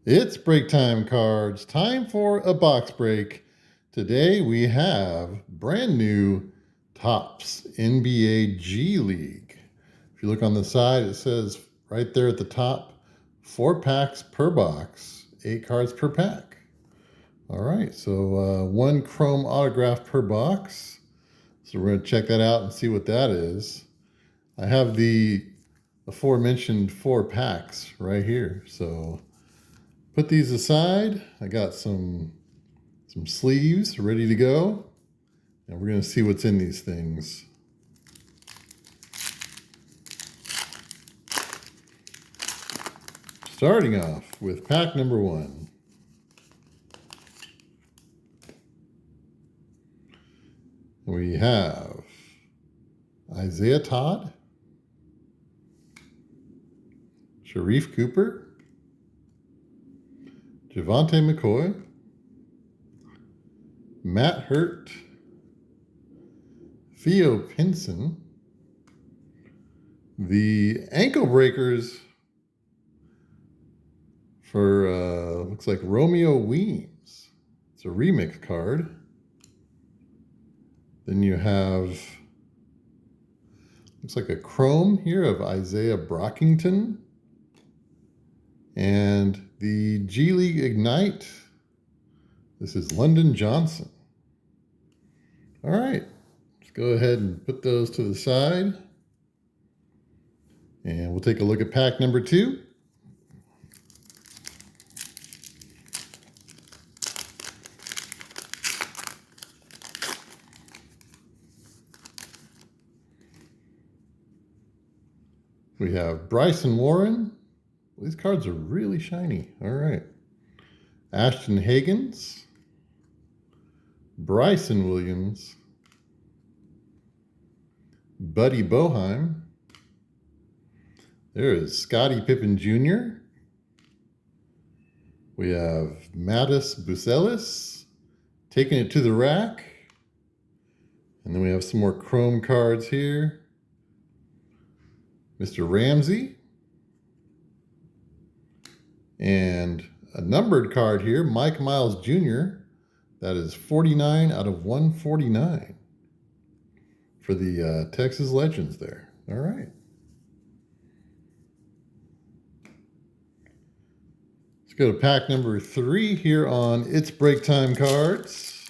It's break time cards. Time for a box break. Today we have brand new Topps NBA G League. If you look on the side, it says right there at the top, 4 packs per box, 8 cards per pack. All right, so 1 chrome autograph per box. So we're going to check that out and see what that is. I have the aforementioned 4 packs right here. So put these aside. I got some sleeves ready to go, and we're going to see what's in these things. Starting off with pack number 1. We have Isaiah Todd, Sharif Cooper, Javonte McCoy, Matt Hurt, Theo Pinson, the ankle breakers for looks like Romeo Weems. It's a remix card. Then you have, looks like a chrome here of Isaiah Brockington. And the G League Ignite, this is London Johnson. All right, let's go ahead and put those to the side. And we'll take a look at pack number 2. We have Bryson Warren. These cards are really shiny. All right. Ashton Hagans, Bryson Williams, Buddy Boeheim. There is Scottie Pippen Jr. We have Mattis Bucelis taking it to the rack. And then we have some more chrome cards here. Mr. Ramsey. And a numbered card here, Mike Miles Jr. That is 49 out of 149 for the Texas Legends there. All right. Let's go to pack number 3 here on It's Break Time cards.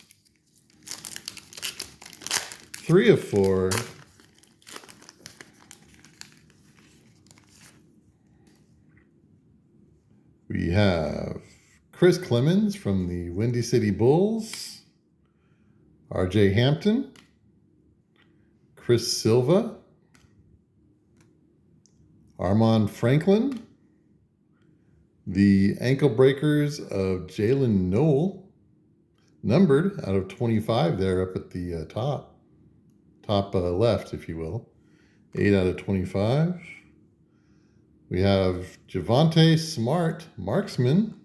3 of 4. We have Chris Clemens from the Windy City Bulls, RJ Hampton, Chris Silva, Armand Franklin, the ankle breakers of Jalen Noel, numbered out of 25 there up at the top left, if you will, 8 out of 25. We have Javonte Smart, marksman.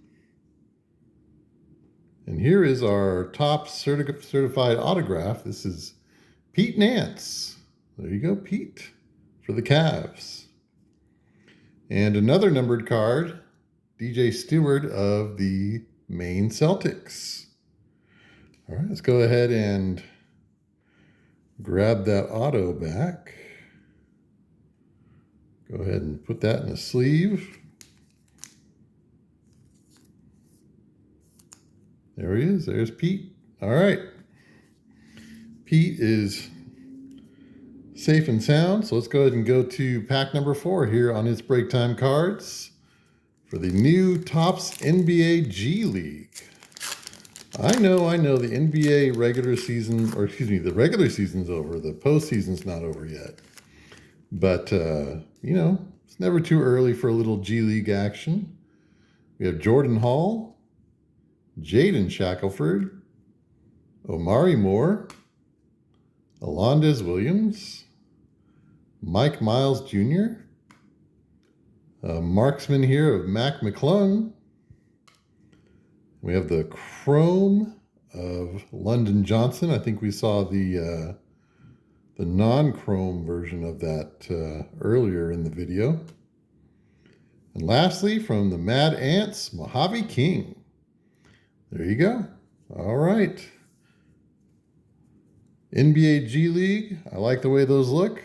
And here is our top certified autograph. This is Pete Nance. There you go, Pete, for the Cavs. And another numbered card, DJ Stewart of the Maine Celtics. All right, let's go ahead and grab that auto back. Go ahead and put that in a sleeve. There he is. There's Pete. All right. Pete is safe and sound. So let's go ahead and go to pack number 4 here on It's Break Time cards for the new Topps NBA G League. I know the NBA regular season, or excuse me, the regular season's over. The postseason's not over yet. But, you know, it's never too early for a little G League action. We have Jordan Hall, Jaden Shackelford, Omari Moore, Alondes Williams, Mike Miles Jr., a marksman here of Mac McClung. We have the chrome of London Johnson. I think we saw the non-chrome version of that earlier in the video. And lastly, from the Mad Ants, Mojave King. There you go. All right. NBA G League. I like the way those look.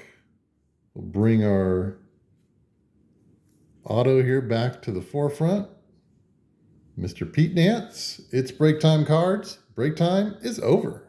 We'll bring our auto here back to the forefront. Mr. Pete Nance, it's break time cards. Break time is over.